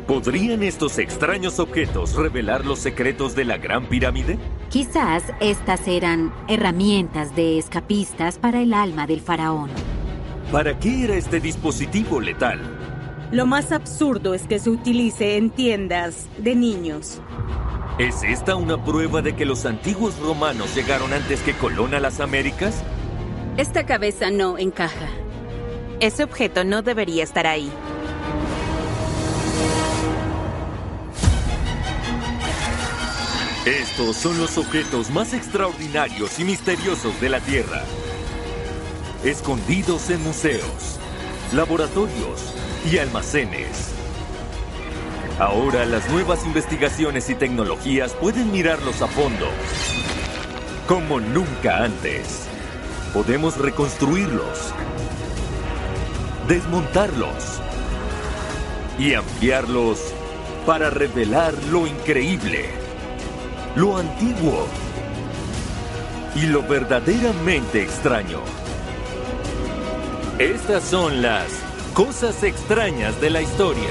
¿Podrían estos extraños objetos revelar los secretos de la Gran Pirámide? Quizás estas eran herramientas de escapistas para el alma del faraón. ¿Para qué era este dispositivo letal? Lo más absurdo es que se utilice en tiendas de niños. ¿Es esta una prueba de que los antiguos romanos llegaron antes que Colón a las Américas? Esta cabeza no encaja. Ese objeto no debería estar ahí. Estos son los objetos más extraordinarios y misteriosos de la Tierra. Escondidos en museos, laboratorios y almacenes. Ahora las nuevas investigaciones y tecnologías pueden mirarlos a fondo, como nunca antes. Podemos reconstruirlos, desmontarlos y ampliarlos para revelar lo increíble, lo antiguo y lo verdaderamente extraño. Estas son las cosas extrañas de la historia.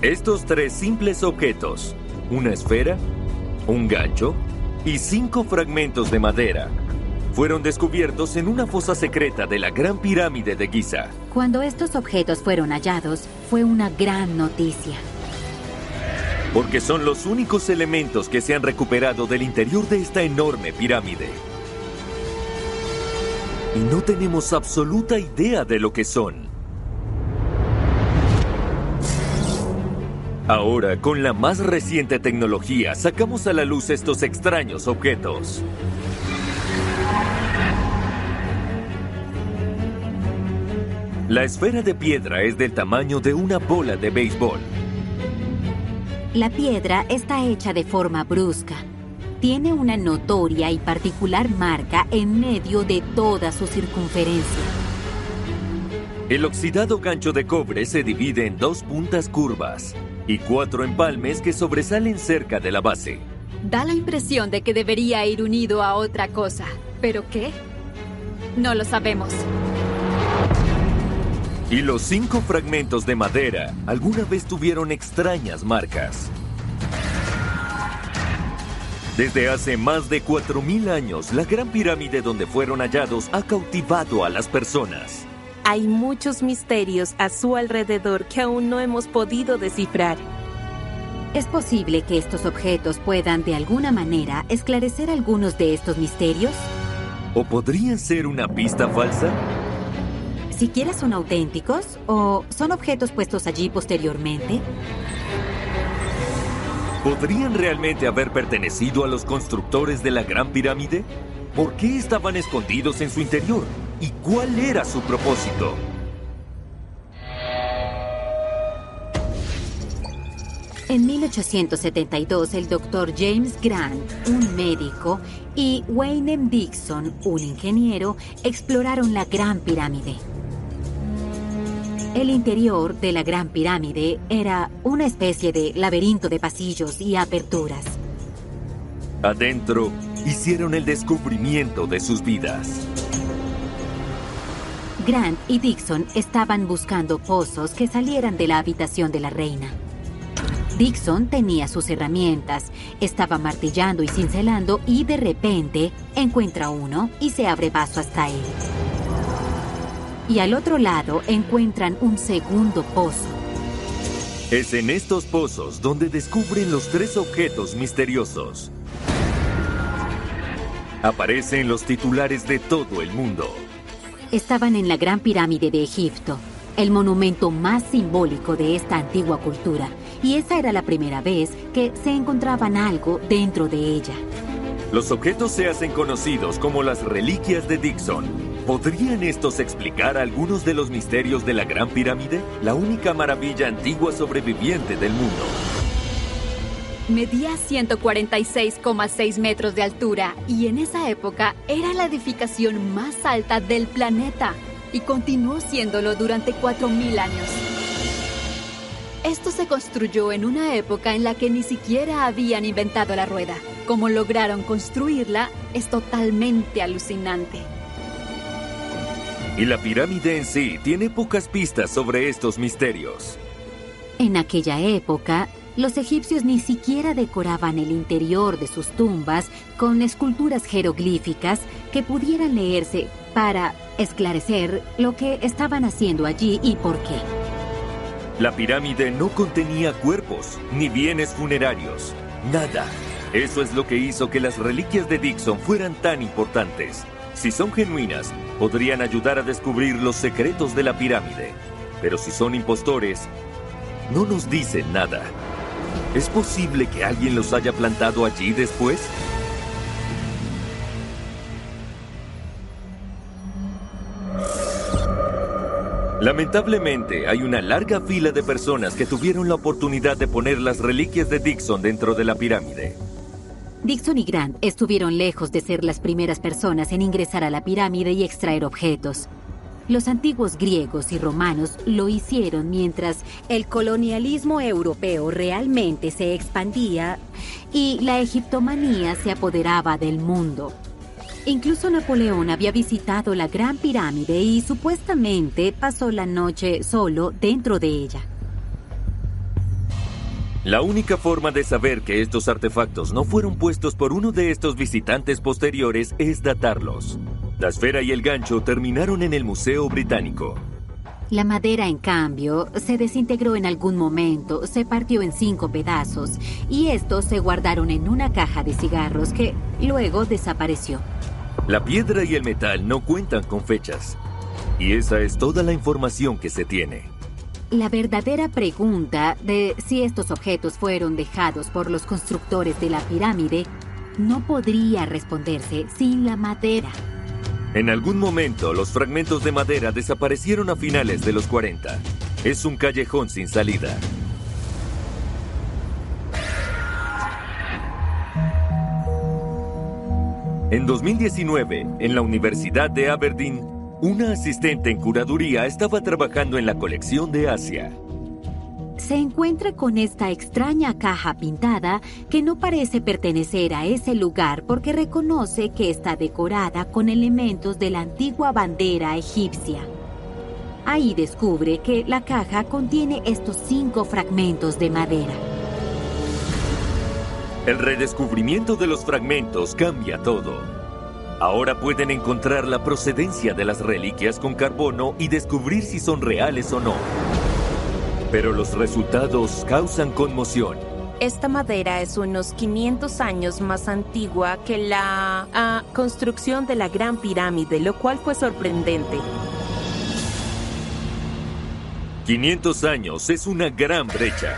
Estos tres simples objetos, una esfera, un gancho y 5 fragmentos de madera, fueron descubiertos en una fosa secreta de la Gran Pirámide de Giza. Cuando estos objetos fueron hallados, fue una gran noticia. Porque son los únicos elementos que se han recuperado del interior de esta enorme pirámide. Y no tenemos absoluta idea de lo que son. Ahora, con la más reciente tecnología, sacamos a la luz estos extraños objetos. La esfera de piedra es del tamaño de una bola de béisbol. La piedra está hecha de forma brusca. Tiene una notoria y particular marca en medio de toda su circunferencia. El oxidado gancho de cobre se divide en 2 puntas curvas y 4 empalmes que sobresalen cerca de la base. Da la impresión de que debería ir unido a otra cosa. ¿Pero qué? No lo sabemos. Y los 5 fragmentos de madera alguna vez tuvieron extrañas marcas. Desde hace más de 4.000 años, la Gran Pirámide donde fueron hallados ha cautivado a las personas. Hay muchos misterios a su alrededor que aún no hemos podido descifrar. ¿Es posible que estos objetos puedan de alguna manera esclarecer algunos de estos misterios? ¿O podrían ser una pista falsa? ¿Siquiera son auténticos o son objetos puestos allí posteriormente? ¿Podrían realmente haber pertenecido a los constructores de la Gran Pirámide? ¿Por qué estaban escondidos en su interior? ¿Y cuál era su propósito? En 1872, el Dr. James Grant, un médico, y Wayne M. Dixon, un ingeniero, exploraron la Gran Pirámide. El interior de la Gran Pirámide era una especie de laberinto de pasillos y aperturas. Adentro, hicieron el descubrimiento de sus vidas. Grant y Dixon estaban buscando pozos que salieran de la habitación de la reina. Dixon tenía sus herramientas, estaba martillando y cincelando y de repente encuentra uno y se abre paso hasta él. Y al otro lado encuentran un segundo pozo. Es en estos pozos donde descubren los 3 objetos misteriosos. Aparecen los titulares de todo el mundo. Estaban en la Gran Pirámide de Egipto, el monumento más simbólico de esta antigua cultura, y esa era la primera vez que se encontraban algo dentro de ella. Los objetos se hacen conocidos como las reliquias de Dixon. ¿Podrían estos explicar algunos de los misterios de la Gran Pirámide? La única maravilla antigua sobreviviente del mundo. Medía 146,6 metros de altura y en esa época era la edificación más alta del planeta y continuó siéndolo durante 4.000 años. Esto se construyó en una época en la que ni siquiera habían inventado la rueda. Cómo lograron construirla es totalmente alucinante. Y la pirámide en sí tiene pocas pistas sobre estos misterios. En aquella época, los egipcios ni siquiera decoraban el interior de sus tumbas con esculturas jeroglíficas que pudieran leerse para esclarecer lo que estaban haciendo allí y por qué. La pirámide no contenía cuerpos, ni bienes funerarios, nada. Eso es lo que hizo que las reliquias de Dixon fueran tan importantes. Si son genuinas, podrían ayudar a descubrir los secretos de la pirámide. Pero si son impostores, no nos dicen nada. ¿Es posible que alguien los haya plantado allí después? Lamentablemente, hay una larga fila de personas que tuvieron la oportunidad de poner las reliquias de Dixon dentro de la pirámide. Dixon y Grant estuvieron lejos de ser las primeras personas en ingresar a la pirámide y extraer objetos. Los antiguos griegos y romanos lo hicieron mientras el colonialismo europeo realmente se expandía y la egiptomanía se apoderaba del mundo. Incluso Napoleón había visitado la Gran Pirámide y supuestamente pasó la noche solo dentro de ella. La única forma de saber que estos artefactos no fueron puestos por uno de estos visitantes posteriores es datarlos. La esfera y el gancho terminaron en el Museo Británico. La madera, en cambio, se desintegró en algún momento, se partió en 5 pedazos y estos se guardaron en una caja de cigarros que luego desapareció. La piedra y el metal no cuentan con fechas. Y esa es toda la información que se tiene. La verdadera pregunta de si estos objetos fueron dejados por los constructores de la pirámide no podría responderse sin la madera. En algún momento, los fragmentos de madera desaparecieron a finales de los 40. Es un callejón sin salida. En 2019, en la Universidad de Aberdeen, una asistente en curaduría estaba trabajando en la colección de Asia. Se encuentra con esta extraña caja pintada que no parece pertenecer a ese lugar porque reconoce que está decorada con elementos de la antigua bandera egipcia. Ahí descubre que la caja contiene estos 5 fragmentos de madera. El redescubrimiento de los fragmentos cambia todo. Ahora pueden encontrar la procedencia de las reliquias con carbono y descubrir si son reales o no. Pero los resultados causan conmoción. Esta madera es unos 500 años más antigua que la construcción de la Gran Pirámide, lo cual fue sorprendente. 500 años es una gran brecha.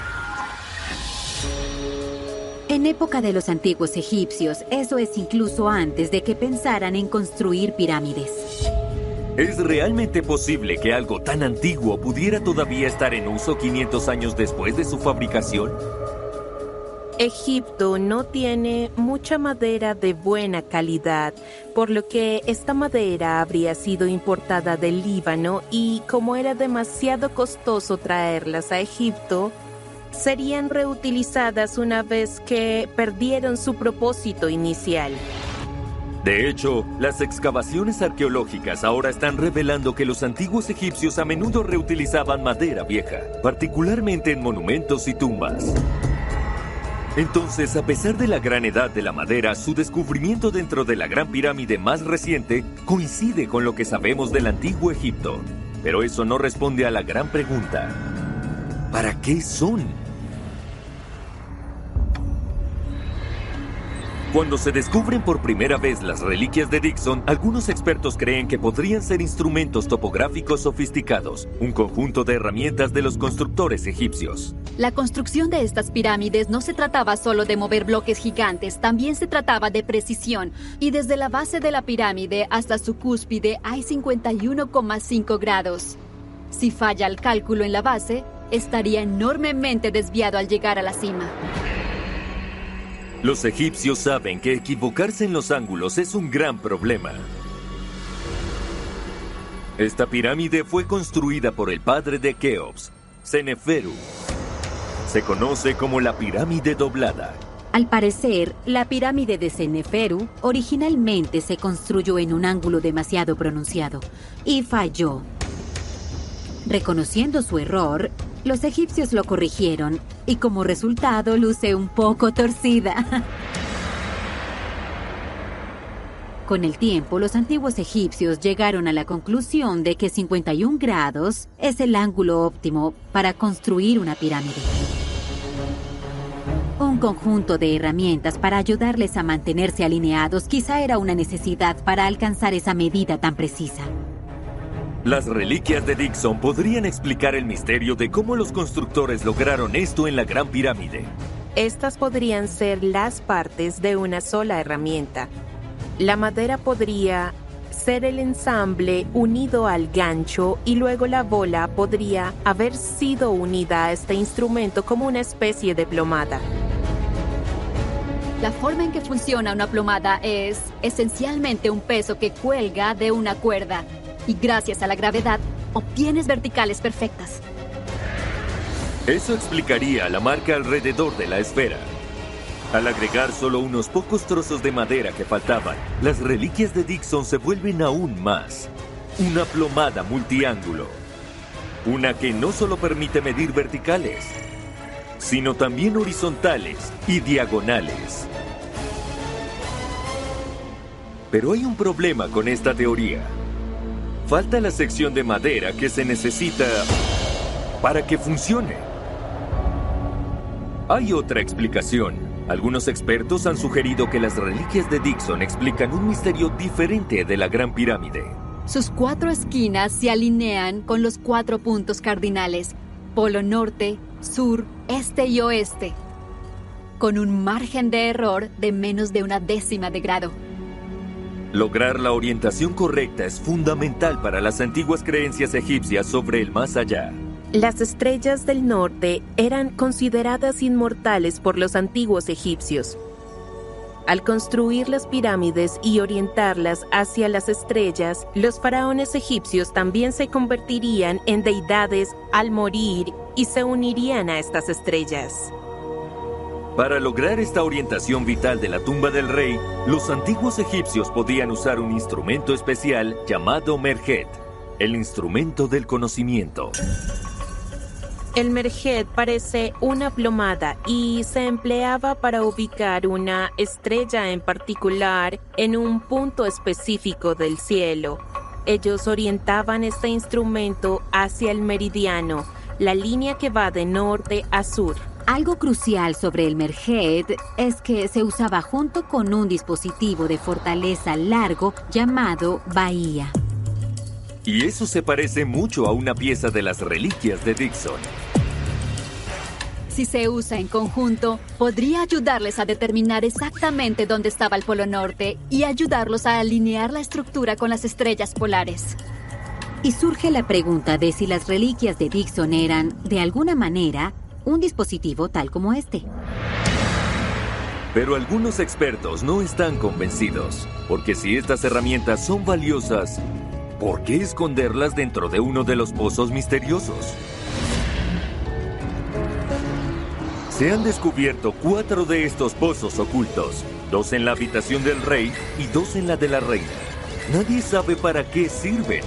En época de los antiguos egipcios, eso es incluso antes de que pensaran en construir pirámides. ¿Es realmente posible que algo tan antiguo pudiera todavía estar en uso 500 años después de su fabricación? Egipto no tiene mucha madera de buena calidad, por lo que esta madera habría sido importada del Líbano y como era demasiado costoso traerlas a Egipto, serían reutilizadas una vez que perdieron su propósito inicial. De hecho, las excavaciones arqueológicas ahora están revelando que los antiguos egipcios a menudo reutilizaban madera vieja, particularmente en monumentos y tumbas. Entonces, a pesar de la gran edad de la madera, su descubrimiento dentro de la Gran Pirámide más reciente coincide con lo que sabemos del antiguo Egipto. Pero eso no responde a la gran pregunta: ¿para qué son? Cuando se descubren por primera vez las reliquias de Dixon, algunos expertos creen que podrían ser instrumentos topográficos sofisticados, un conjunto de herramientas de los constructores egipcios. La construcción de estas pirámides no se trataba solo de mover bloques gigantes, también se trataba de precisión. Y desde la base de la pirámide hasta su cúspide hay 51,5 grados. Si falla el cálculo en la base, estaría enormemente desviado al llegar a la cima. Los egipcios saben que equivocarse en los ángulos es un gran problema. Esta pirámide fue construida por el padre de Keops, Seneferu. Se conoce como la pirámide doblada. Al parecer, la pirámide de Seneferu originalmente se construyó en un ángulo demasiado pronunciado y falló. Reconociendo su error, los egipcios lo corrigieron y como resultado luce un poco torcida. Con el tiempo, los antiguos egipcios llegaron a la conclusión de que 51 grados es el ángulo óptimo para construir una pirámide. Un conjunto de herramientas para ayudarles a mantenerse alineados quizá era una necesidad para alcanzar esa medida tan precisa. Las reliquias de Dixon podrían explicar el misterio de cómo los constructores lograron esto en la Gran Pirámide. Estas podrían ser las partes de una sola herramienta. La madera podría ser el ensamble unido al gancho y luego la bola podría haber sido unida a este instrumento como una especie de plomada. La forma en que funciona una plomada es esencialmente un peso que cuelga de una cuerda y gracias a la gravedad obtienes verticales perfectas. Eso explicaría la marca alrededor de la esfera. Al agregar solo unos pocos trozos de madera que faltaban, las reliquias de Dixon se vuelven aún más. Una plomada multiángulo. Una que no solo permite medir verticales, sino también horizontales y diagonales. Pero hay un problema con esta teoría. Falta la sección de madera que se necesita para que funcione. Hay otra explicación. Algunos expertos han sugerido que las reliquias de Dixon explican un misterio diferente de la Gran Pirámide. Sus 4 esquinas se alinean con los 4 puntos cardinales, polo norte, sur, este y oeste, con un margen de error de menos de 1/10 de grado. Lograr la orientación correcta es fundamental para las antiguas creencias egipcias sobre el más allá. Las estrellas del norte eran consideradas inmortales por los antiguos egipcios. Al construir las pirámides y orientarlas hacia las estrellas, los faraones egipcios también se convertirían en deidades al morir y se unirían a estas estrellas. Para lograr esta orientación vital de la tumba del rey, los antiguos egipcios podían usar un instrumento especial llamado merjet, el instrumento del conocimiento. El merjet parece una plomada y se empleaba para ubicar una estrella en particular en un punto específico del cielo. Ellos orientaban este instrumento hacia el meridiano, la línea que va de norte a sur. Algo crucial sobre el merjet es que se usaba junto con un dispositivo de fortaleza largo llamado bahía. Y eso se parece mucho a una pieza de las reliquias de Dixon. Si se usa en conjunto, podría ayudarles a determinar exactamente dónde estaba el polo norte y ayudarlos a alinear la estructura con las estrellas polares. Y surge la pregunta de si las reliquias de Dixon eran, de alguna manera, un dispositivo tal como este. Pero algunos expertos no están convencidos, porque si estas herramientas son valiosas, ¿por qué esconderlas dentro de uno de los pozos misteriosos? Se han descubierto 4 de estos pozos ocultos, 2 en la habitación del rey y 2 en la de la reina. Nadie sabe para qué sirven.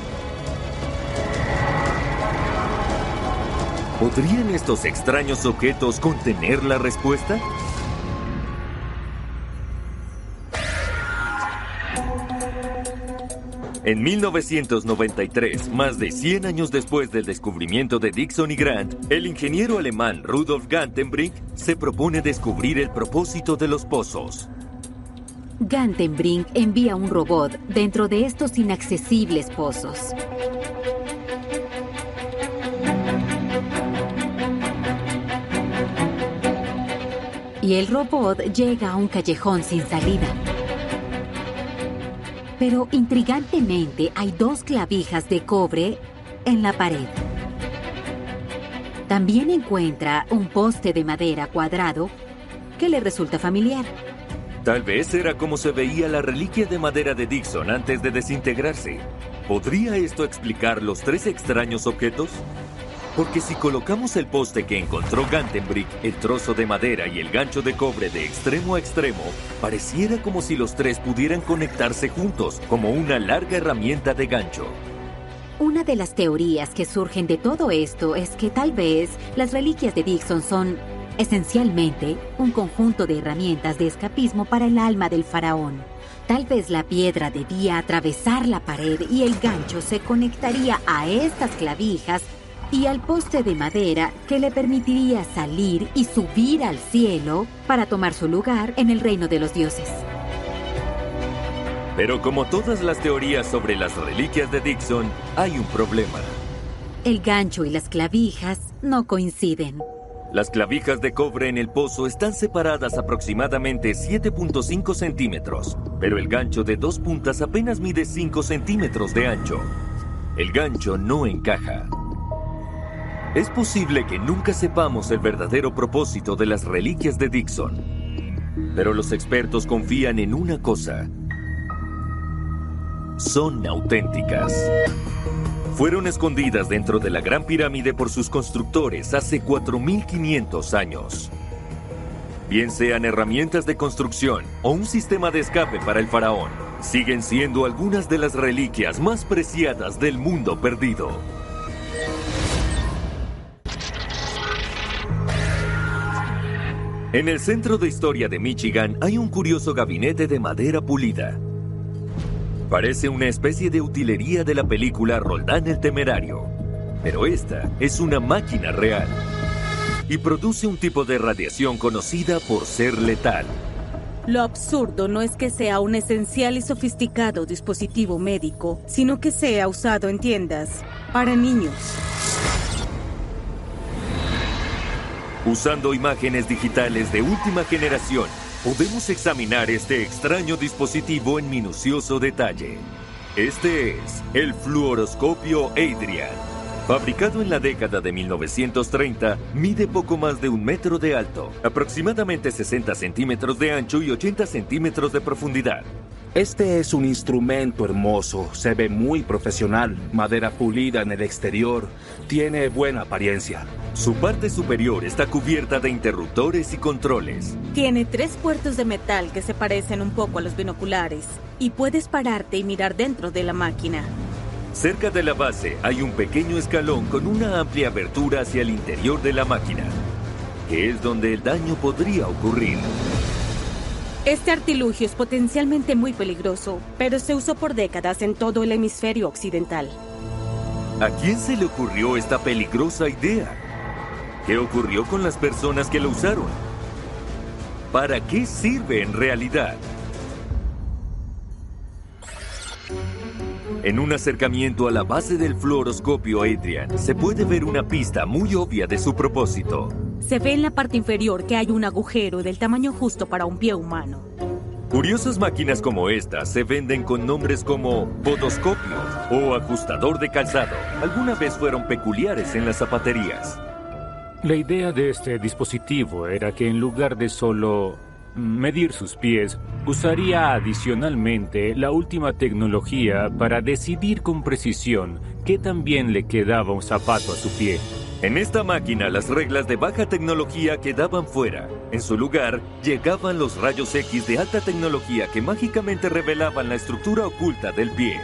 ¿Podrían estos extraños objetos contener la respuesta? En 1993, más de 100 años después del descubrimiento de Dixon y Grant, el ingeniero alemán Rudolf Gantenbrink se propone descubrir el propósito de los pozos. Gantenbrink envía un robot dentro de estos inaccesibles pozos. Y el robot llega a un callejón sin salida. Pero intrigantemente hay 2 clavijas de cobre en la pared. También encuentra un poste de madera cuadrado que le resulta familiar. Tal vez era como se veía la reliquia de madera de Dixon antes de desintegrarse. ¿Podría esto explicar los 3 extraños objetos? Porque si colocamos el poste que encontró Gantenbrick, el trozo de madera y el gancho de cobre de extremo a extremo, pareciera como si los tres pudieran conectarse juntos, como una larga herramienta de gancho. Una de las teorías que surgen de todo esto es que tal vez las reliquias de Dixon son, esencialmente, un conjunto de herramientas de escapismo para el alma del faraón. Tal vez la piedra debía atravesar la pared y el gancho se conectaría a estas clavijas y al poste de madera que le permitiría salir y subir al cielo para tomar su lugar en el reino de los dioses. Pero como todas las teorías sobre las reliquias de Dixon, hay un problema. El gancho y las clavijas no coinciden. Las clavijas de cobre en el pozo están separadas aproximadamente 7.5 centímetros, pero el gancho de 2 puntas apenas mide 5 centímetros de ancho. El gancho no encaja. Es posible que nunca sepamos el verdadero propósito de las reliquias de Dixon, pero los expertos confían en una cosa: son auténticas. Fueron escondidas dentro de la Gran Pirámide por sus constructores hace 4.500 años. Bien sean herramientas de construcción o un sistema de escape para el faraón, siguen siendo algunas de las reliquias más preciadas del mundo perdido. En el Centro de Historia de Michigan hay un curioso gabinete de madera pulida. Parece una especie de utilería de la película Roldán el Temerario, pero esta es una máquina real y produce un tipo de radiación conocida por ser letal. Lo absurdo no es que sea un esencial y sofisticado dispositivo médico, sino que sea usado en tiendas para niños. Usando imágenes digitales de última generación, podemos examinar este extraño dispositivo en minucioso detalle. Este es el fluoroscopio Adrian. Fabricado en la década de 1930, mide poco más de 1 metro de alto, aproximadamente 60 centímetros de ancho y 80 centímetros de profundidad. Este es un instrumento hermoso, se ve muy profesional, madera pulida en el exterior, tiene buena apariencia. Su parte superior está cubierta de interruptores y controles. Tiene 3 puertos de metal que se parecen un poco a los binoculares, y puedes pararte y mirar dentro de la máquina. Cerca de la base hay un pequeño escalón con una amplia abertura hacia el interior de la máquina, que es donde el daño podría ocurrir. Este artilugio es potencialmente muy peligroso, pero se usó por décadas en todo el hemisferio occidental. ¿A quién se le ocurrió esta peligrosa idea? ¿Qué ocurrió con las personas que lo usaron? ¿Para qué sirve en realidad? En un acercamiento a la base del fluoroscopio Adrian, se puede ver una pista muy obvia de su propósito. Se ve en la parte inferior que hay un agujero del tamaño justo para un pie humano. Curiosas máquinas como esta se venden con nombres como podoscopio o ajustador de calzado. Alguna vez fueron peculiares en las zapaterías. La idea de este dispositivo era que en lugar de solo medir sus pies, usaría adicionalmente la última tecnología para decidir con precisión qué tan bien le quedaba un zapato a su pie. En esta máquina, las reglas de baja tecnología quedaban fuera. En su lugar, llegaban los rayos X de alta tecnología que mágicamente revelaban la estructura oculta del pie.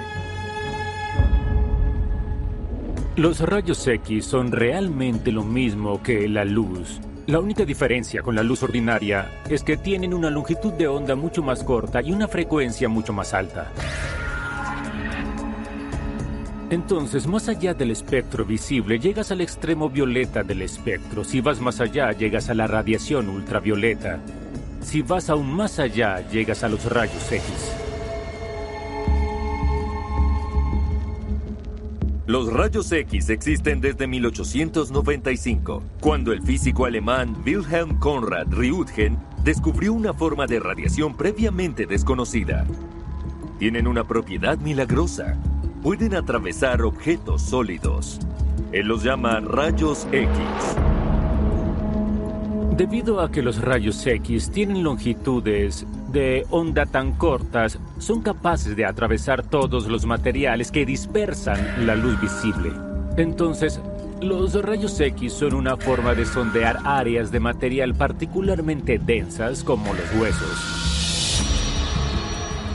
Los rayos X son realmente lo mismo que la luz. La única diferencia con la luz ordinaria es que tienen una longitud de onda mucho más corta y una frecuencia mucho más alta. Entonces, más allá del espectro visible, llegas al extremo violeta del espectro. Si vas más allá, llegas a la radiación ultravioleta. Si vas aún más allá, llegas a los rayos X. Los rayos X existen desde 1895, cuando el físico alemán Wilhelm Conrad Röntgen descubrió una forma de radiación previamente desconocida. Tienen una propiedad milagrosa. Pueden atravesar objetos sólidos. Él los llama rayos X. Debido a que los rayos X tienen longitudes de onda tan cortas, son capaces de atravesar todos los materiales que dispersan la luz visible. Entonces, Los rayos X son una forma de sondear áreas de material particularmente densas como los huesos.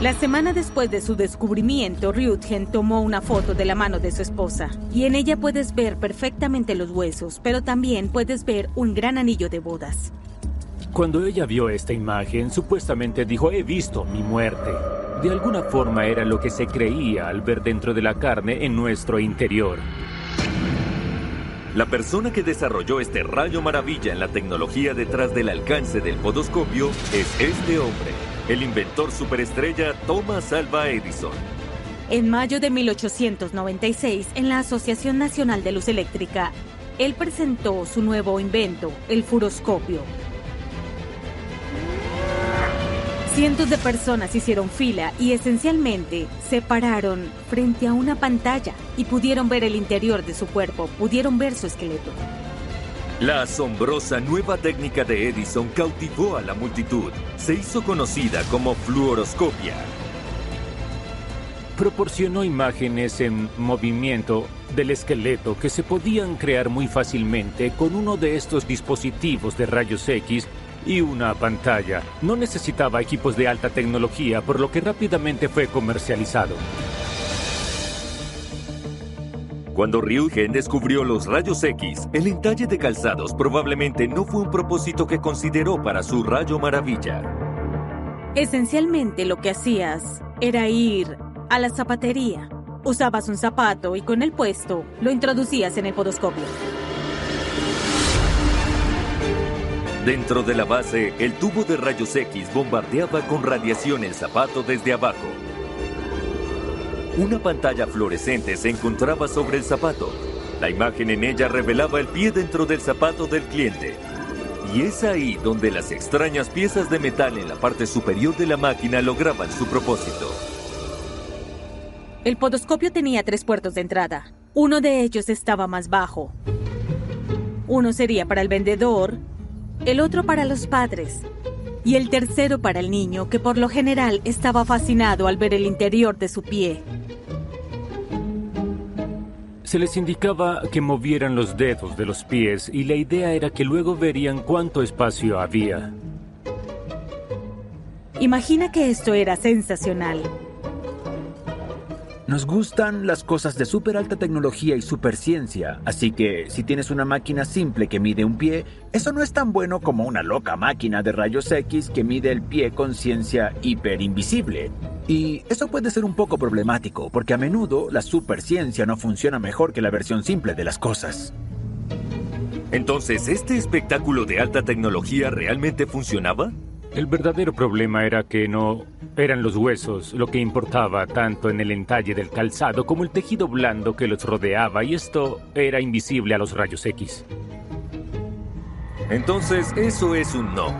La semana después de su descubrimiento, Röntgen tomó una foto de la mano de su esposa. Y en ella puedes ver perfectamente los huesos, pero también puedes ver un gran anillo de bodas. Cuando ella vio esta imagen, supuestamente dijo: he visto mi muerte. De alguna forma era lo que se creía al ver dentro de la carne en nuestro interior. La persona que desarrolló este rayo maravilla en la tecnología detrás del alcance del podoscopio es este hombre, el inventor superestrella Thomas Alva Edison. En mayo de 1896, en la Asociación Nacional de Luz Eléctrica, él presentó su nuevo invento, el furoscopio. Cientos de personas hicieron fila y esencialmente se pararon frente a una pantalla y pudieron ver el interior de su cuerpo, pudieron ver su esqueleto. La asombrosa nueva técnica de Edison cautivó a la multitud. Se hizo conocida como fluoroscopia. Proporcionó imágenes en movimiento del esqueleto que se podían crear muy fácilmente con uno de estos dispositivos de rayos X y una pantalla. No necesitaba equipos de alta tecnología, por lo que rápidamente fue comercializado. Cuando Röntgen descubrió los rayos X, el entalle de calzados probablemente no fue un propósito que consideró para su rayo maravilla. Esencialmente lo que hacías era ir a la zapatería. Usabas un zapato y con el puesto lo introducías en el podoscopio. Dentro de la base, el tubo de rayos X bombardeaba con radiación el zapato desde abajo. Una pantalla fluorescente se encontraba sobre el zapato. La imagen en ella revelaba el pie dentro del zapato del cliente. Y es ahí donde las extrañas piezas de metal en la parte superior de la máquina lograban su propósito. El podoscopio tenía 3 puertos de entrada. Uno de ellos estaba más bajo. Uno sería para el vendedor, el otro para los padres y el tercero para el niño, que por lo general estaba fascinado al ver el interior de su pie. Se les indicaba que movieran los dedos de los pies y la idea era que luego verían cuánto espacio había. Imagina que esto era sensacional. Nos gustan las cosas de súper alta tecnología y superciencia, así que si tienes una máquina simple que mide un pie, eso no es tan bueno como una loca máquina de rayos X que mide el pie con ciencia hiperinvisible. Y eso puede ser un poco problemático, porque a menudo la superciencia no funciona mejor que la versión simple de las cosas. Entonces, ¿este espectáculo de alta tecnología realmente funcionaba? El verdadero problema era que no eran los huesos lo que importaba tanto en el entalle del calzado como el tejido blando que los rodeaba, y esto era invisible a los rayos X. Entonces, eso es un no.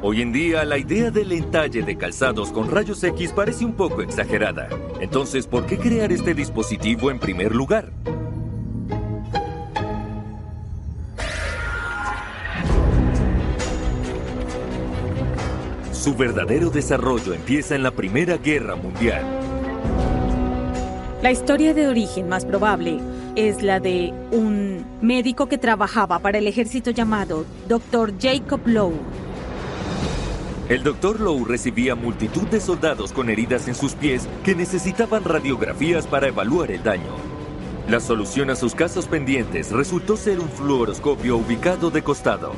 Hoy en día, la idea del entalle de calzados con rayos X parece un poco exagerada. Entonces, ¿por qué crear este dispositivo en primer lugar? Su verdadero desarrollo empieza en la Primera Guerra Mundial. La historia de origen más probable es la de un médico que trabajaba para el ejército llamado Dr. Jacob Lowe. El Dr. Lowe recibía multitud de soldados con heridas en sus pies que necesitaban radiografías para evaluar el daño. La solución a sus casos pendientes resultó ser un fluoroscopio ubicado de costado.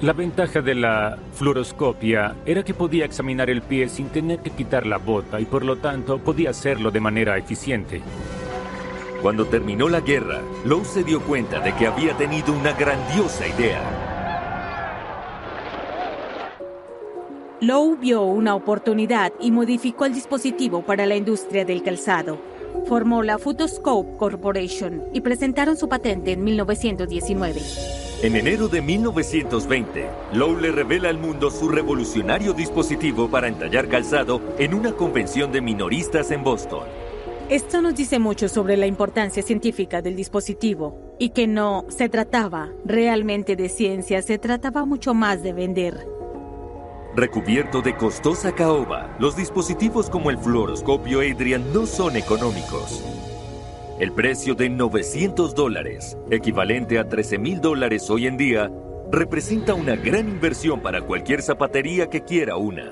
La ventaja de la fluoroscopia era que podía examinar el pie sin tener que quitar la bota y por lo tanto podía hacerlo de manera eficiente. Cuando terminó la guerra, Lowe se dio cuenta de que había tenido una grandiosa idea. Lowe vio una oportunidad y modificó el dispositivo para la industria del calzado. Formó la Photoscope Corporation y presentaron su patente en 1919. En enero de 1920, Lowe le revela al mundo su revolucionario dispositivo para entallar calzado en una convención de minoristas en Boston. Esto nos dice mucho sobre la importancia científica del dispositivo y que no se trataba realmente de ciencia, se trataba mucho más de vender. Recubierto de costosa caoba, los dispositivos como el fluoroscopio Adrian no son económicos. El precio de $900, equivalente a $13,000 hoy en día, representa una gran inversión para cualquier zapatería que quiera una.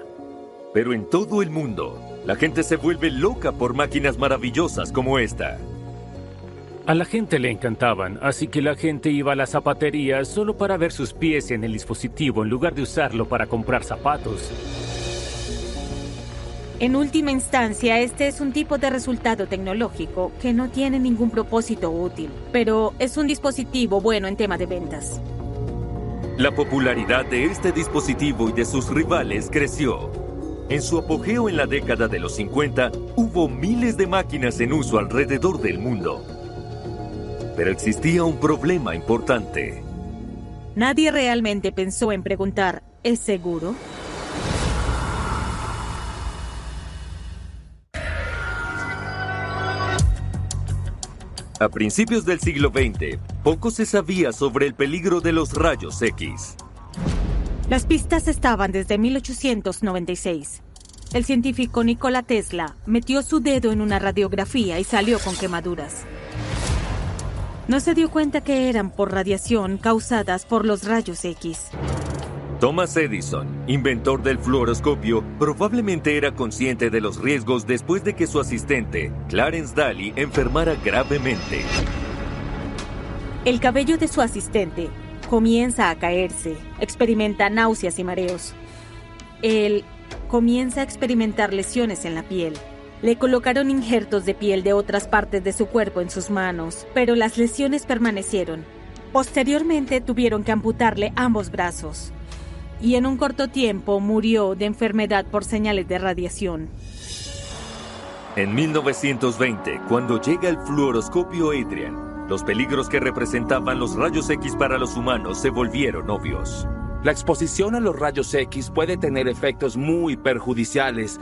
Pero en todo el mundo, la gente se vuelve loca por máquinas maravillosas como esta. A la gente le encantaban, así que la gente iba a la zapatería solo para ver sus pies en el dispositivo en lugar de usarlo para comprar zapatos. En última instancia, este es un tipo de resultado tecnológico que no tiene ningún propósito útil, pero es un dispositivo bueno en tema de ventas. La popularidad de este dispositivo y de sus rivales creció. En su apogeo en la década de los 50, hubo miles de máquinas en uso alrededor del mundo. Pero existía un problema importante. Nadie realmente pensó en preguntar, ¿es seguro? A principios del siglo XX, poco se sabía sobre el peligro de los rayos X. Las pistas estaban desde 1896. El científico Nikola Tesla metió su dedo en una radiografía y salió con quemaduras. No se dio cuenta que eran por radiación causadas por los rayos X. Thomas Edison, inventor del fluoroscopio, probablemente era consciente de los riesgos después de que su asistente, Clarence Daly, enfermara gravemente. El cabello de su asistente comienza a caerse, experimenta náuseas y mareos. Él comienza a experimentar lesiones en la piel. Le colocaron injertos de piel de otras partes de su cuerpo en sus manos, pero las lesiones permanecieron. Posteriormente tuvieron que amputarle ambos brazos. Y en un corto tiempo murió de enfermedad por señales de radiación. En 1920, cuando llega el fluoroscopio Adrian, los peligros que representaban los rayos X para los humanos se volvieron obvios. La exposición a los rayos X puede tener efectos muy perjudiciales.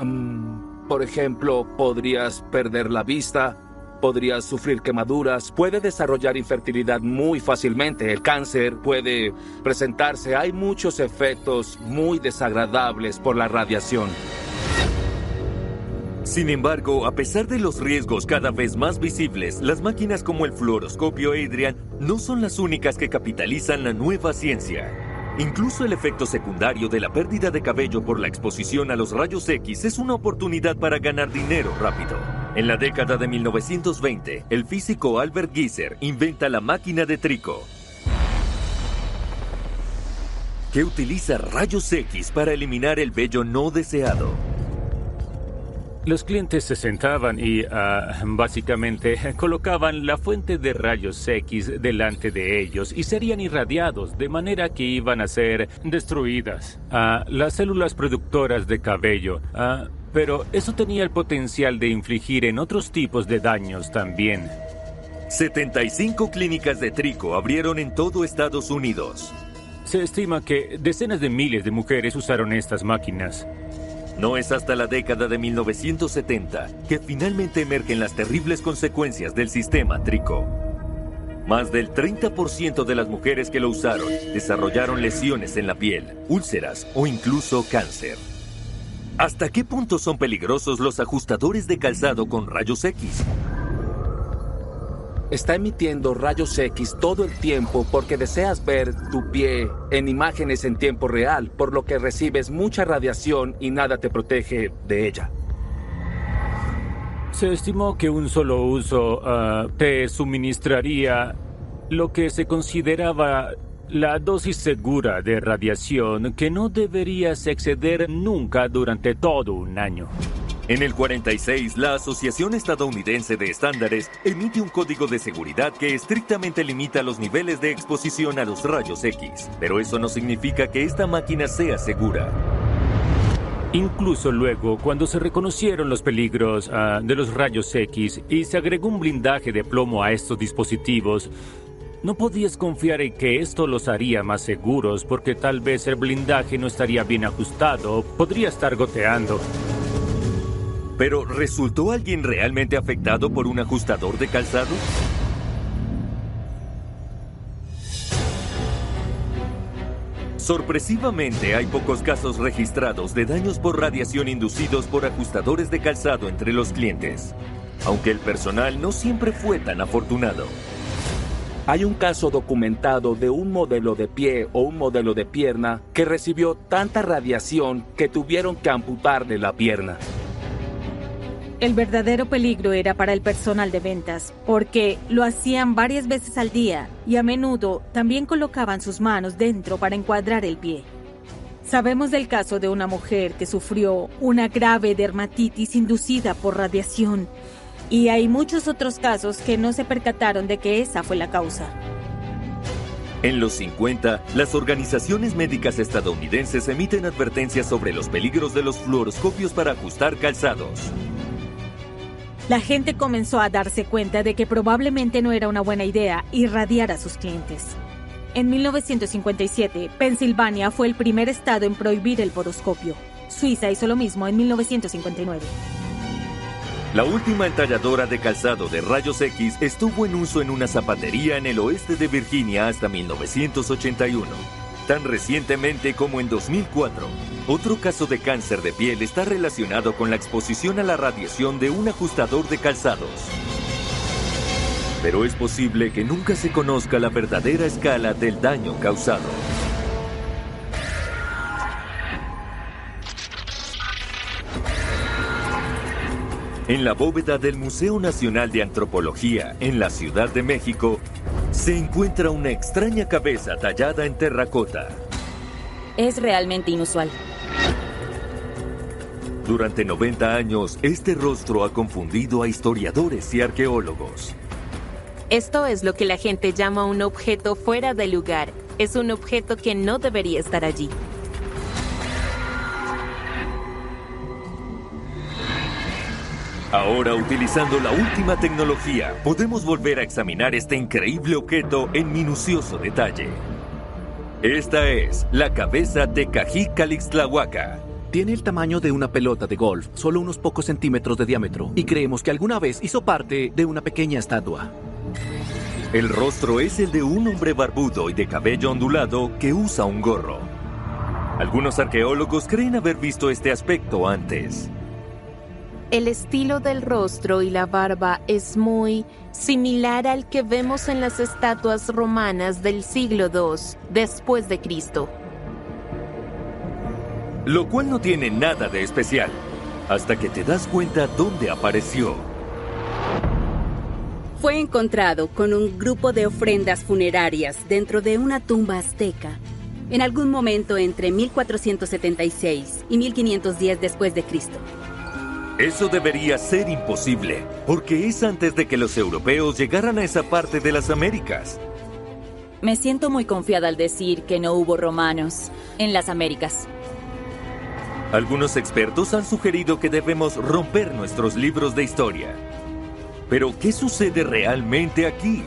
Por ejemplo, podrías perder la vista, podrías sufrir quemaduras, puede desarrollar infertilidad muy fácilmente, el cáncer puede presentarse. Hay muchos efectos muy desagradables por la radiación. Sin embargo, a pesar de los riesgos cada vez más visibles, las máquinas como el fluoroscopio Adrian no son las únicas que capitalizan la nueva ciencia. Incluso el efecto secundario de la pérdida de cabello por la exposición a los rayos X es una oportunidad para ganar dinero rápido. En la década de 1920, el físico Albert Gieser inventa la máquina de Trico, que utiliza rayos X para eliminar el vello no deseado. Los clientes se sentaban y, básicamente, colocaban la fuente de rayos X delante de ellos y serían irradiados, de manera que iban a ser destruidas las células productoras de cabello. Pero eso tenía el potencial de infligir en otros tipos de daños también. 75 clínicas de Trico abrieron en todo Estados Unidos. Se estima que decenas de miles de mujeres usaron estas máquinas. No es hasta la década de 1970 que finalmente emergen las terribles consecuencias del sistema Trico. Más del 30% de las mujeres que lo usaron desarrollaron lesiones en la piel, úlceras o incluso cáncer. ¿Hasta qué punto son peligrosos los ajustadores de calzado con rayos X? Está emitiendo rayos X todo el tiempo porque deseas ver tu pie en imágenes en tiempo real, por lo que recibes mucha radiación y nada te protege de ella. Se estimó que un solo uso te suministraría lo que se consideraba la dosis segura de radiación que no deberías exceder nunca durante todo un año. En el 46, la Asociación Estadounidense de Estándares emite un código de seguridad que estrictamente limita los niveles de exposición a los rayos X, pero eso no significa que esta máquina sea segura. Incluso luego, cuando se reconocieron los peligros de los rayos X y se agregó un blindaje de plomo a estos dispositivos, no podías confiar en que esto los haría más seguros porque tal vez el blindaje no estaría bien ajustado, podría estar goteando. ¿Pero resultó alguien realmente afectado por un ajustador de calzado? Sorpresivamente, hay pocos casos registrados de daños por radiación inducidos por ajustadores de calzado entre los clientes. aunque el personal no siempre fue tan afortunado. Hay un caso documentado de un modelo de pie o un modelo de pierna que recibió tanta radiación que tuvieron que amputarle la pierna. El verdadero peligro era para el personal de ventas, porque lo hacían varias veces al día y a menudo también colocaban sus manos dentro para encuadrar el pie. Sabemos del caso de una mujer que sufrió una grave dermatitis inducida por radiación, y hay muchos otros casos que no se percataron de que esa fue la causa. En los 50, las organizaciones médicas estadounidenses emiten advertencias sobre los peligros de los fluoroscopios para ajustar calzados. La gente comenzó a darse cuenta de que probablemente no era una buena idea irradiar a sus clientes. En 1957, Pensilvania fue el primer estado en prohibir el boroscopio. Suiza hizo lo mismo en 1959. La última entalladora de calzado de rayos X estuvo en uso en una zapatería en el oeste de Virginia hasta 1981. Tan recientemente como en 2004, otro caso de cáncer de piel está relacionado con la exposición a la radiación de un ajustador de calzados. Pero es posible que nunca se conozca la verdadera escala del daño causado. En la bóveda del Museo Nacional de Antropología, en la Ciudad de México, se encuentra una extraña cabeza tallada en terracota. Es realmente inusual. Durante 90 años, este rostro ha confundido a historiadores y arqueólogos. Esto es lo que la gente llama un objeto fuera de lugar. Es un objeto que no debería estar allí. Ahora, utilizando la última tecnología, podemos volver a examinar este increíble objeto en minucioso detalle. Esta es la cabeza de Cají-Calixtlahuaca. Tiene el tamaño de una pelota de golf, solo unos pocos centímetros de diámetro, y creemos que alguna vez hizo parte de una pequeña estatua. El rostro es el de un hombre barbudo y de cabello ondulado que usa un gorro. Algunos arqueólogos creen haber visto este aspecto antes. El estilo del rostro y la barba es muy similar al que vemos en las estatuas romanas del siglo II después de Cristo. Lo cual no tiene nada de especial, hasta que te das cuenta dónde apareció. Fue encontrado con un grupo de ofrendas funerarias dentro de una tumba azteca, en algún momento entre 1476 y 1510 después de Cristo. Eso debería ser imposible, porque es antes de que los europeos llegaran a esa parte de las Américas. Me siento muy confiada al decir que no hubo romanos en las Américas. Algunos expertos han sugerido que debemos romper nuestros libros de historia. Pero, ¿qué sucede realmente aquí?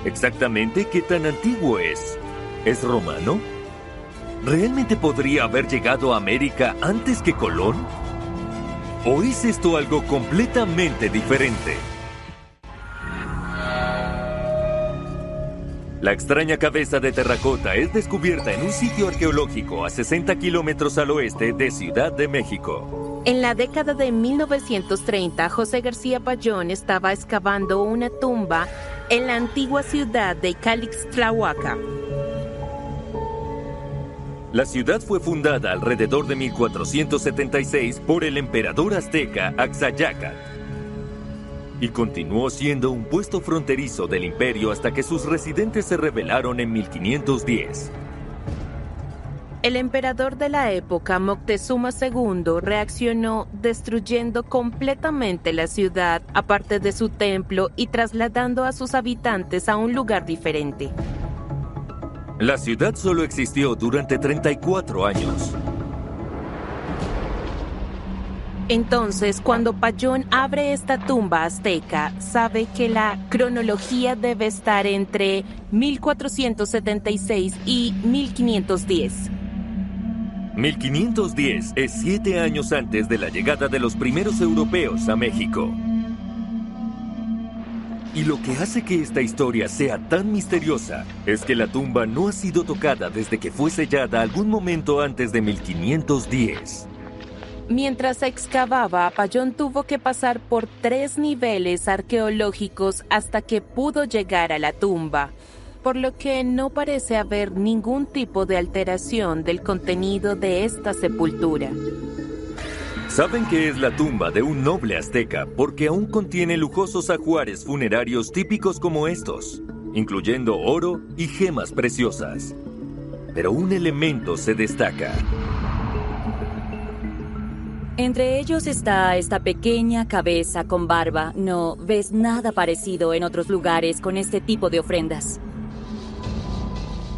¿Exactamente qué tan antiguo es? ¿Es romano? ¿Realmente podría haber llegado a América antes que Colón? ¿O es esto algo completamente diferente? La extraña cabeza de terracota es descubierta en un sitio arqueológico a 60 kilómetros al oeste de Ciudad de México. En la década de 1930, José García Payón estaba excavando una tumba en la antigua ciudad de Calixtlahuaca. La ciudad fue fundada alrededor de 1476 por el emperador azteca Axayácatl y continuó siendo un puesto fronterizo del imperio hasta que sus residentes se rebelaron en 1510. El emperador de la época, Moctezuma II, reaccionó destruyendo completamente la ciudad, aparte de su templo, y trasladando a sus habitantes a un lugar diferente. La ciudad solo existió durante 34 años. Entonces, cuando Payón abre esta tumba azteca, sabe que la cronología debe estar entre 1476 y 1510. 1510 es 7 años antes de la llegada de los primeros europeos a México. Y lo que hace que esta historia sea tan misteriosa es que la tumba no ha sido tocada desde que fue sellada algún momento antes de 1510. Mientras excavaba, Payón tuvo que pasar por 3 niveles arqueológicos hasta que pudo llegar a la tumba, por lo que no parece haber ningún tipo de alteración del contenido de esta sepultura. Saben que es la tumba de un noble azteca porque aún contiene lujosos ajuares funerarios típicos como estos, incluyendo oro y gemas preciosas. Pero un elemento se destaca. Entre ellos está esta pequeña cabeza con barba. No ves nada parecido en otros lugares con este tipo de ofrendas.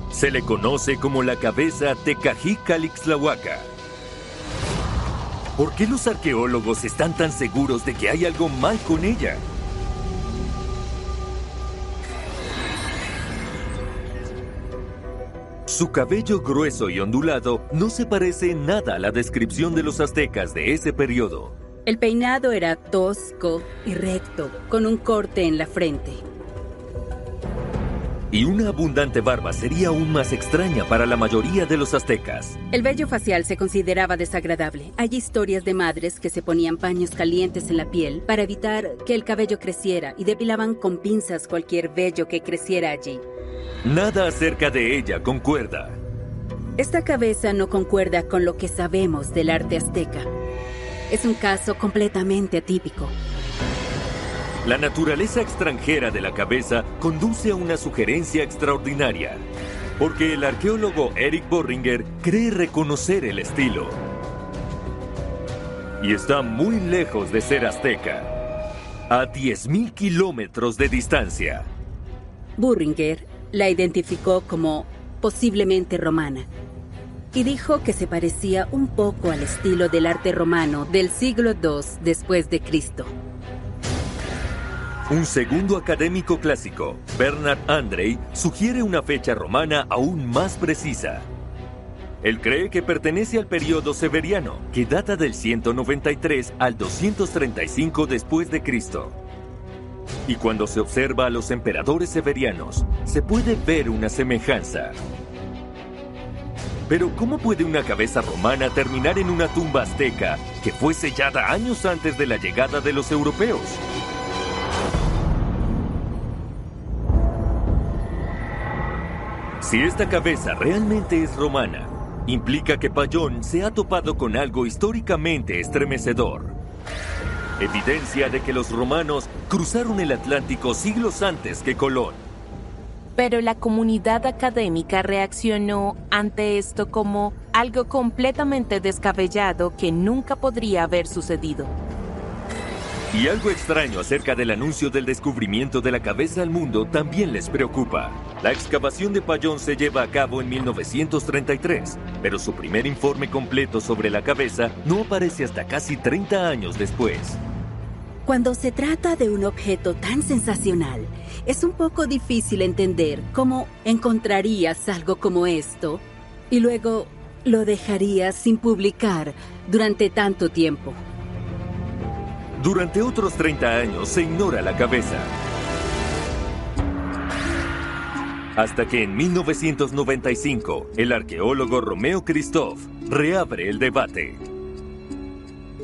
Se le conoce como la cabeza Tecajicalixtlahuaca. ¿Por qué los arqueólogos están tan seguros de que hay algo mal con ella? Su cabello grueso y ondulado no se parece en nada a la descripción de los aztecas de ese periodo. El peinado era tosco y recto, con un corte en la frente. Y una abundante barba sería aún más extraña para la mayoría de los aztecas. El vello facial se consideraba desagradable. Hay historias de madres que se ponían paños calientes en la piel para evitar que el cabello creciera y depilaban con pinzas cualquier vello que creciera allí. Nada acerca de ella concuerda. Esta cabeza no concuerda con lo que sabemos del arte azteca. Es un caso completamente atípico. La naturaleza extranjera de la cabeza conduce a una sugerencia extraordinaria, porque el arqueólogo Eric Boehringer cree reconocer el estilo. Y está muy lejos de ser azteca, a 10.000 kilómetros de distancia. Boehringer la identificó como posiblemente romana y dijo que se parecía un poco al estilo del arte romano del siglo II después de Cristo. Un segundo académico clásico, Bernard Andrei, sugiere una fecha romana aún más precisa. Él cree que pertenece al periodo severiano, que data del 193 al 235 después de Cristo. Y cuando se observa a los emperadores severianos, se puede ver una semejanza. Pero ¿cómo puede una cabeza romana terminar en una tumba azteca que fue sellada años antes de la llegada de los europeos? Si esta cabeza realmente es romana, implica que Payón se ha topado con algo históricamente estremecedor. Evidencia de que los romanos cruzaron el Atlántico siglos antes que Colón. Pero la comunidad académica reaccionó ante esto como algo completamente descabellado que nunca podría haber sucedido. Y algo extraño acerca del anuncio del descubrimiento de la cabeza al mundo también les preocupa. La excavación de Payón se lleva a cabo en 1933, pero su primer informe completo sobre la cabeza no aparece hasta casi 30 años después. Cuando se trata de un objeto tan sensacional, es un poco difícil entender cómo encontrarías algo como esto y luego lo dejarías sin publicar durante tanto tiempo. Durante otros 30 años se ignora la cabeza. Hasta que en 1995, el arqueólogo Romeo Christoph reabre el debate.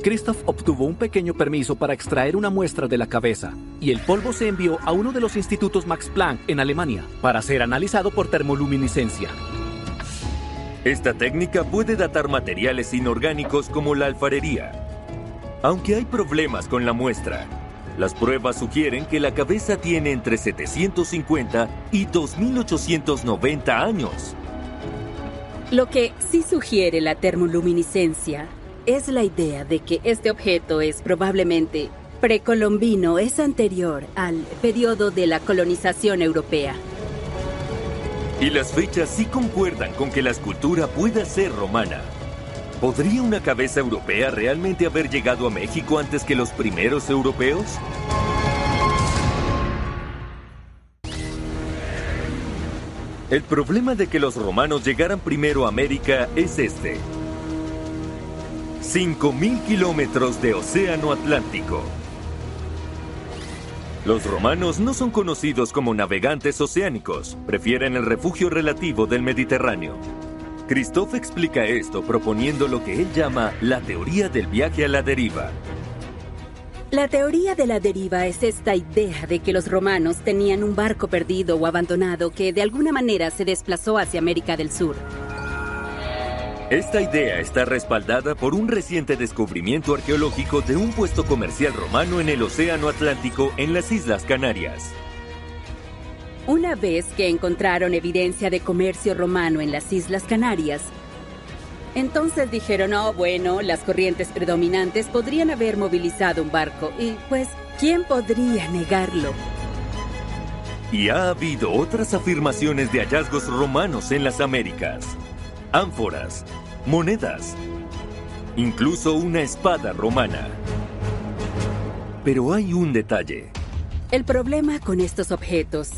Christoph obtuvo un pequeño permiso para extraer una muestra de la cabeza, y el polvo se envió a uno de los institutos Max Planck en Alemania para ser analizado por termoluminiscencia. Esta técnica puede datar materiales inorgánicos como la alfarería. Aunque hay problemas con la muestra, las pruebas sugieren que la cabeza tiene entre 750 y 2890 años. Lo que sí sugiere la termoluminiscencia es la idea de que este objeto es probablemente precolombino, es anterior al periodo de la colonización europea. Y las fechas sí concuerdan con que la escultura pueda ser romana. ¿Podría una cabeza europea realmente haber llegado a México antes que los primeros europeos? El problema de que los romanos llegaran primero a América es este. 5.000 kilómetros de océano Atlántico. Los romanos no son conocidos como navegantes oceánicos, prefieren el refugio relativo del Mediterráneo. Christoph explica esto proponiendo lo que él llama la teoría del viaje a la deriva. La teoría de la deriva es esta idea de que los romanos tenían un barco perdido o abandonado que de alguna manera se desplazó hacia América del Sur. Esta idea está respaldada por un reciente descubrimiento arqueológico de un puesto comercial romano en el Océano Atlántico en las Islas Canarias. Una vez que encontraron evidencia de comercio romano en las Islas Canarias, entonces dijeron, oh, bueno, las corrientes predominantes podrían haber movilizado un barco y, pues, ¿quién podría negarlo? Y ha habido otras afirmaciones de hallazgos romanos en las Américas. Ánforas, monedas, incluso una espada romana. Pero hay un detalle. El problema con estos objetos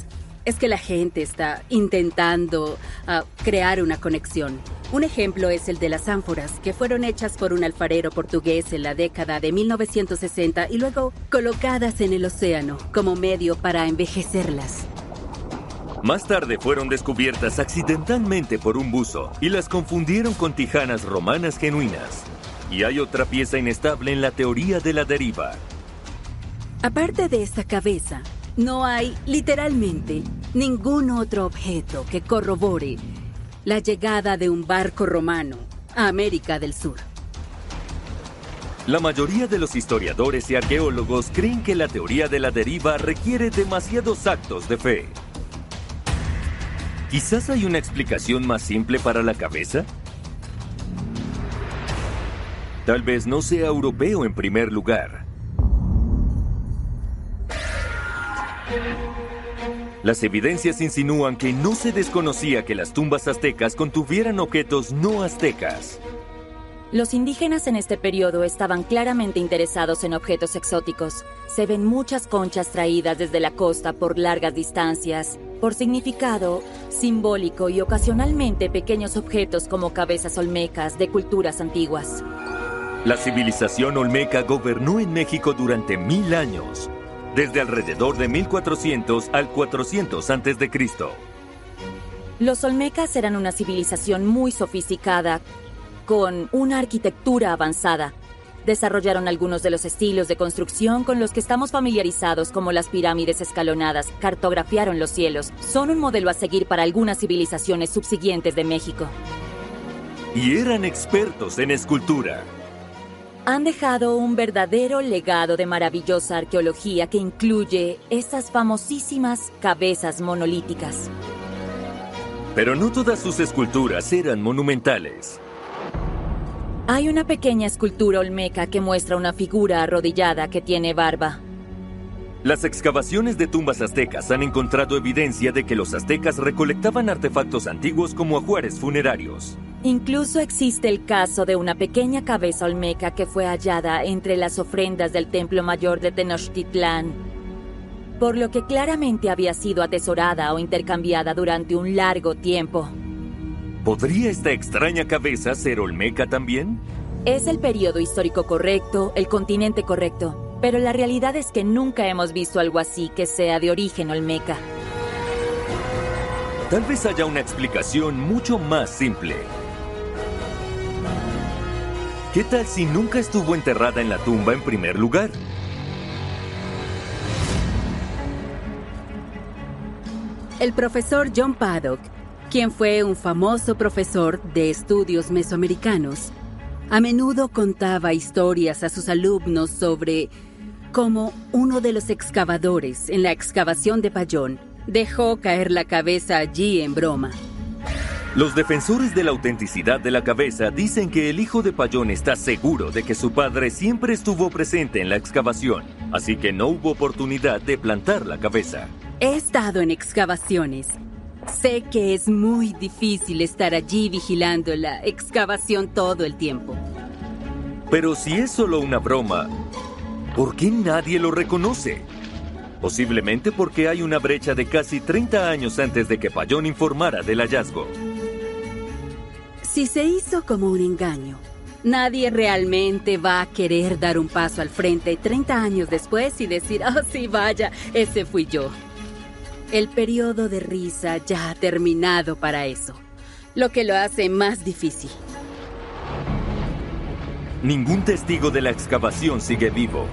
es que la gente está intentando crear una conexión. Un ejemplo es el de las ánforas, que fueron hechas por un alfarero portugués en la década de 1960 y luego colocadas en el océano como medio para envejecerlas. Más tarde fueron descubiertas accidentalmente por un buzo y las confundieron con tijanas romanas genuinas. Y hay otra pieza inestable en la teoría de la deriva. Aparte de esta cabeza, no hay, literalmente, ningún otro objeto que corrobore la llegada de un barco romano a América del Sur. La mayoría de los historiadores y arqueólogos creen que la teoría de la deriva requiere demasiados actos de fe. ¿Quizás hay una explicación más simple para la cabeza? Tal vez no sea europeo en primer lugar. Las evidencias insinúan que no se desconocía que las tumbas aztecas contuvieran objetos no aztecas. Los indígenas en este periodo estaban claramente interesados en objetos exóticos. Se ven muchas conchas traídas desde la costa por largas distancias, por significado simbólico y ocasionalmente pequeños objetos como cabezas olmecas de culturas antiguas. La civilización olmeca gobernó en México durante 1000 años, desde alrededor de 1400 al 400 a.C. Los olmecas eran una civilización muy sofisticada, con una arquitectura avanzada. Desarrollaron algunos de los estilos de construcción con los que estamos familiarizados, como las pirámides escalonadas. Cartografiaron los cielos. Son un modelo a seguir para algunas civilizaciones subsiguientes de México. Y eran expertos en escultura. Han dejado un verdadero legado de maravillosa arqueología que incluye estas famosísimas cabezas monolíticas. Pero no todas sus esculturas eran monumentales. Hay una pequeña escultura olmeca que muestra una figura arrodillada que tiene barba. Las excavaciones de tumbas aztecas han encontrado evidencia de que los aztecas recolectaban artefactos antiguos como ajuares funerarios. Incluso existe el caso de una pequeña cabeza olmeca que fue hallada entre las ofrendas del Templo Mayor de Tenochtitlán, por lo que claramente había sido atesorada o intercambiada durante un largo tiempo. ¿Podría esta extraña cabeza ser olmeca también? Es el periodo histórico correcto, el continente correcto, pero la realidad es que nunca hemos visto algo así que sea de origen olmeca. Tal vez haya una explicación mucho más simple. ¿Qué tal si nunca estuvo enterrada en la tumba en primer lugar? El profesor John Paddock, quien fue un famoso profesor de estudios mesoamericanos, a menudo contaba historias a sus alumnos sobre cómo uno de los excavadores en la excavación de Payón dejó caer la cabeza allí en broma. Los defensores de la autenticidad de la cabeza dicen que el hijo de Payón está seguro de que su padre siempre estuvo presente en la excavación, así que no hubo oportunidad de plantar la cabeza. He estado en excavaciones. Sé que es muy difícil estar allí vigilando la excavación todo el tiempo. Pero si es solo una broma, ¿por qué nadie lo reconoce? Posiblemente porque hay una brecha de casi 30 años antes de que Payón informara del hallazgo. Si se hizo como un engaño, nadie realmente va a querer dar un paso al frente 30 años después y decir, oh sí, vaya, ese fui yo. El periodo de risa ya ha terminado para eso. lo que lo hace más difícil. Ningún testigo de la excavación sigue vivo.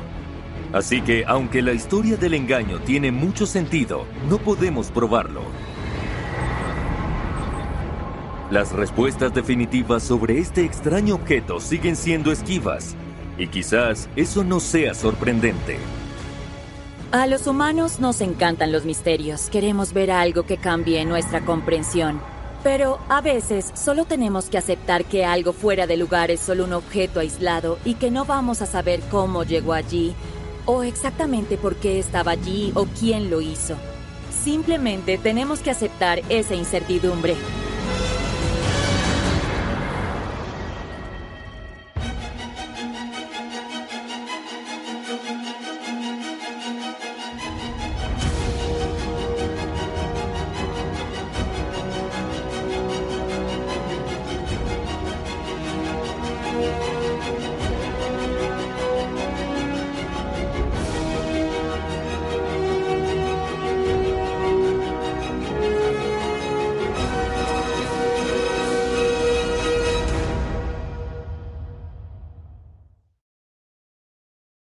Así que, aunque la historia del engaño tiene mucho sentido, no podemos probarlo. Las respuestas definitivas sobre este extraño objeto siguen siendo esquivas, y quizás eso no sea sorprendente. A los humanos nos encantan los misterios. Queremos ver algo que cambie nuestra comprensión. Pero a veces solo tenemos que aceptar que algo fuera de lugar es solo un objeto aislado y que no vamos a saber cómo llegó allí, o exactamente por qué estaba allí o quién lo hizo. Simplemente tenemos que aceptar esa incertidumbre.